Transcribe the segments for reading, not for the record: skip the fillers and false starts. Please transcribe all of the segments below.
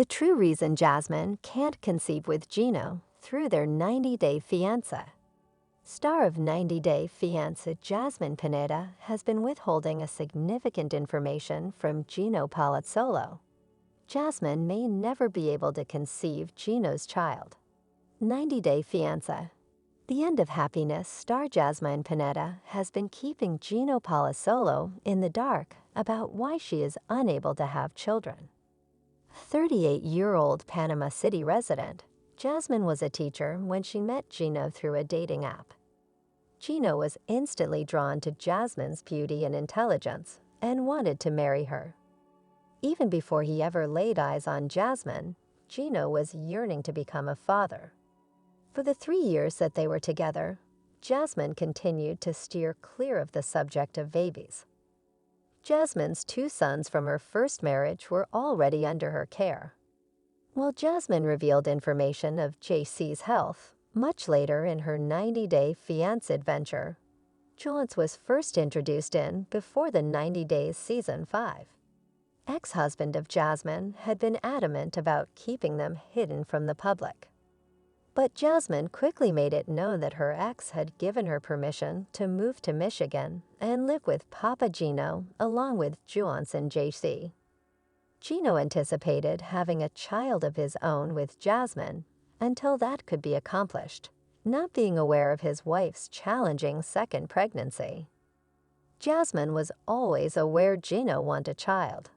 The true reason Jasmine can't conceive with Gino through their 90-day fiancé. Star of 90-Day Fiancé Jasmine Pineda has been withholding a significant information from Gino Palazzolo. Jasmine may never be able to conceive Gino's child. 90-Day Fiancé. The End of Happiness star Jasmine Pineda has been keeping Gino Palazzolo in the dark about why she is unable to have children. 38-year-old Panama City resident, Jasmine was a teacher when she met Gino through a dating app. Gino was instantly drawn to Jasmine's beauty and intelligence and wanted to marry her. Even before he ever laid eyes on Jasmine, Gino was yearning to become a father. For the 3 years that they were together, Jasmine continued to steer clear of the subject of babies. Jasmine's 2 sons from her first marriage were already under her care. While Jasmine revealed information of JC's health, much later in her 90-day fiancé adventure, Jules was first introduced in before the 90 Days Season 5. Ex-husband of Jasmine had been adamant about keeping them hidden from the public. But Jasmine quickly made it known that her ex had given her permission to move to Michigan and live with Papa Gino along with Jules and JC. Gino anticipated having a child of his own with Jasmine until that could be accomplished, not being aware of his wife's challenging second pregnancy. Jasmine was always aware Gino wanted a child.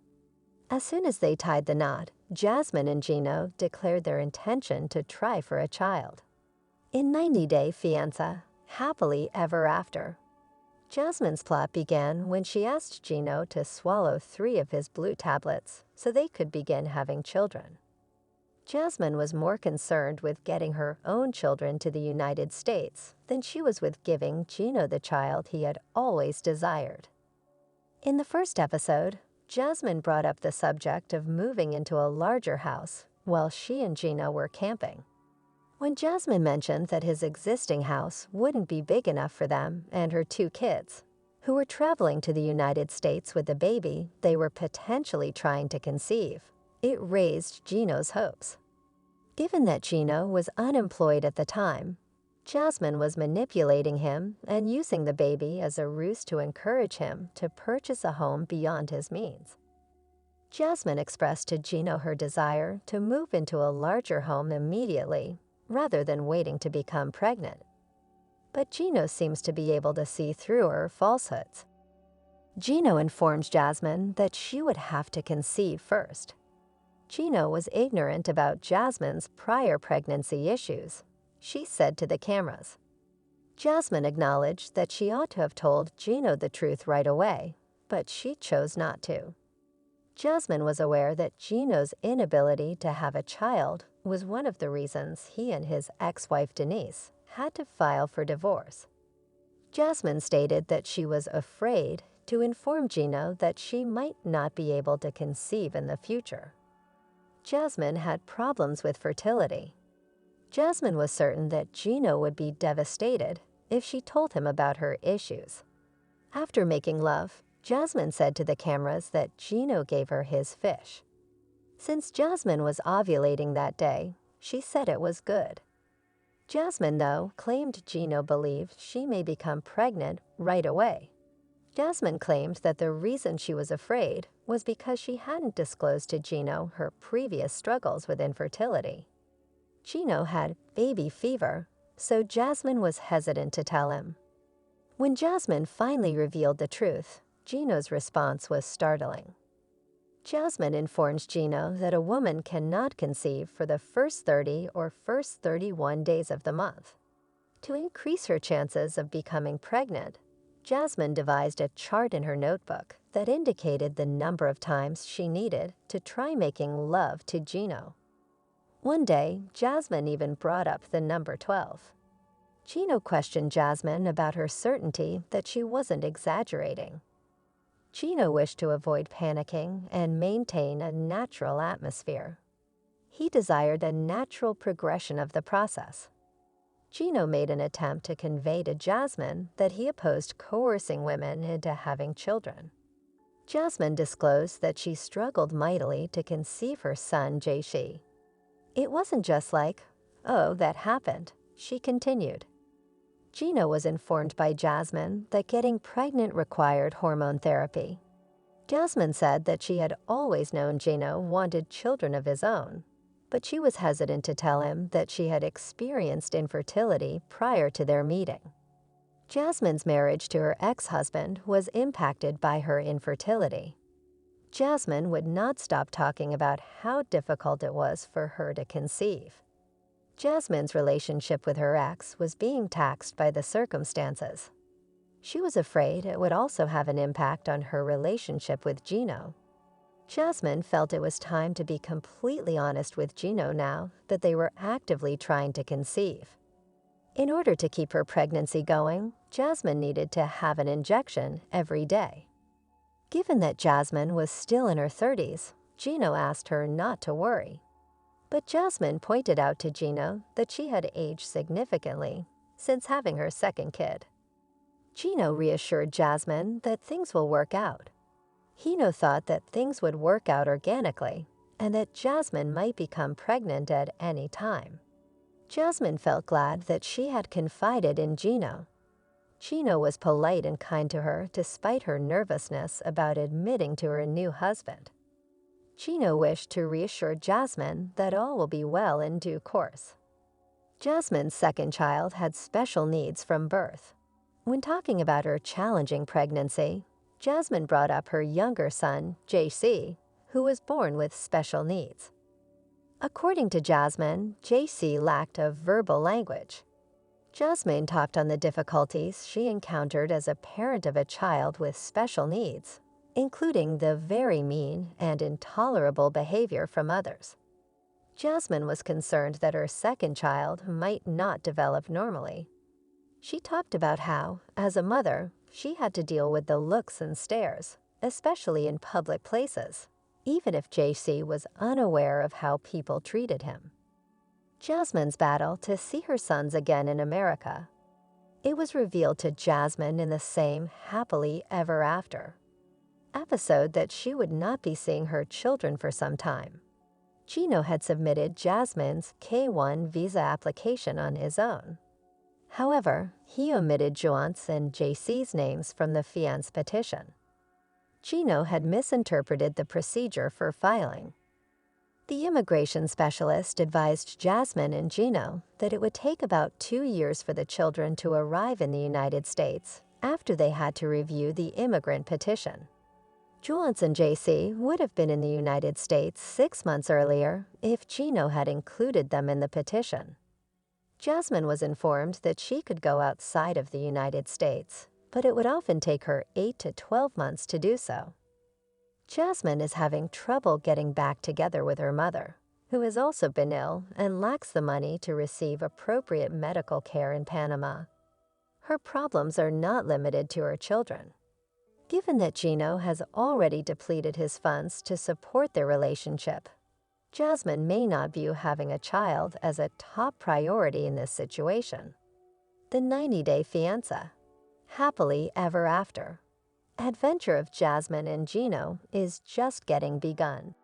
As soon as they tied the knot, Jasmine and Gino declared their intention to try for a child. In 90-Day Fiancé, Happily Ever After, Jasmine's plot began when she asked Gino to swallow 3 of his blue tablets so they could begin having children. Jasmine was more concerned with getting her own children to the United States than she was with giving Gino the child he had always desired. In the first episode, Jasmine brought up the subject of moving into a larger house while she and Gino were camping. When Jasmine mentioned that his existing house wouldn't be big enough for them and her 2 kids, who were traveling to the United States with the baby they were potentially trying to conceive, it raised Gino's hopes. Given that Gino was unemployed at the time, Jasmine was manipulating him and using the baby as a ruse to encourage him to purchase a home beyond his means. Jasmine expressed to Gino her desire to move into a larger home immediately, rather than waiting to become pregnant. But Gino seems to be able to see through her falsehoods. Gino informs Jasmine that she would have to conceive first. Gino was ignorant about Jasmine's prior pregnancy issues, she said to the cameras. Jasmine acknowledged that she ought to have told Gino the truth right away, but she chose not to. Jasmine was aware that Gino's inability to have a child was one of the reasons he and his ex-wife Denise had to file for divorce. Jasmine stated that she was afraid to inform Gino that she might not be able to conceive in the future. Jasmine had problems with fertility. Jasmine was certain that Gino would be devastated if she told him about her issues. After making love, Jasmine said to the cameras that Gino gave her his fish. Since Jasmine was ovulating that day, she said it was good. Jasmine, though, claimed Gino believed she may become pregnant right away. Jasmine claimed that the reason she was afraid was because she hadn't disclosed to Gino her previous struggles with infertility. Gino had baby fever, so Jasmine was hesitant to tell him. When Jasmine finally revealed the truth, Gino's response was startling. Jasmine informs Gino that a woman cannot conceive for the first 30 or first 31 days of the month. To increase her chances of becoming pregnant, Jasmine devised a chart in her notebook that indicated the number of times she needed to try making love to Gino. One day, Jasmine even brought up the number 12. Gino questioned Jasmine about her certainty that she wasn't exaggerating. Gino wished to avoid panicking and maintain a natural atmosphere. He desired a natural progression of the process. Gino made an attempt to convey to Jasmine that he opposed coercing women into having children. Jasmine disclosed that she struggled mightily to conceive her son, Jay. It wasn't just like, "Oh, that happened," she continued. Gino was informed by Jasmine that getting pregnant required hormone therapy. Jasmine said that she had always known Gino wanted children of his own, but she was hesitant to tell him that she had experienced infertility prior to their meeting. Jasmine's marriage to her ex-husband was impacted by her infertility. Jasmine would not stop talking about how difficult it was for her to conceive. Jasmine's relationship with her ex was being taxed by the circumstances. She was afraid it would also have an impact on her relationship with Gino. Jasmine felt it was time to be completely honest with Gino now that they were actively trying to conceive. In order to keep her pregnancy going, Jasmine needed to have an injection every day. Given that Jasmine was still in her 30s, Gino asked her not to worry. But Jasmine pointed out to Gino that she had aged significantly since having her second kid. Gino reassured Jasmine that things will work out. Gino thought that things would work out organically and that Jasmine might become pregnant at any time. Jasmine felt glad that she had confided in Gino. Gino was polite and kind to her despite her nervousness about admitting to her new husband. Gino wished to reassure Jasmine that all will be well in due course. Jasmine's second child had special needs from birth. When talking about her challenging pregnancy, Jasmine brought up her younger son, JC, who was born with special needs. According to Jasmine, JC lacked a verbal language. Jasmine talked on the difficulties she encountered as a parent of a child with special needs, including the very mean and intolerable behavior from others. Jasmine was concerned that her second child might not develop normally. She talked about how, as a mother, she had to deal with the looks and stares, especially in public places, even if JC was unaware of how people treated him. Jasmine's battle to see her sons again in America. It was revealed to Jasmine in the same happily ever after episode that she would not be seeing her children for some time. Gino had submitted Jasmine's K-1 visa application on his own. However, he omitted Juan's and JC's names from the fiancé petition. Gino had misinterpreted the procedure for filing. The immigration specialist advised Jasmine and Gino that it would take about 2 years for the children to arrive in the United States after they had to review the immigrant petition. Jules and JC would have been in the United States 6 months earlier if Gino had included them in the petition. Jasmine was informed that she could go outside of the United States, but it would often take her 8 to 12 months to do so. Jasmine is having trouble getting back together with her mother, who has also been ill and lacks the money to receive appropriate medical care in Panama. Her problems are not limited to her children. Given that Gino has already depleted his funds to support their relationship, Jasmine may not view having a child as a top priority in this situation. The 90-day fiancé. Happily ever after. Adventure of Jasmine and Gino is just getting begun.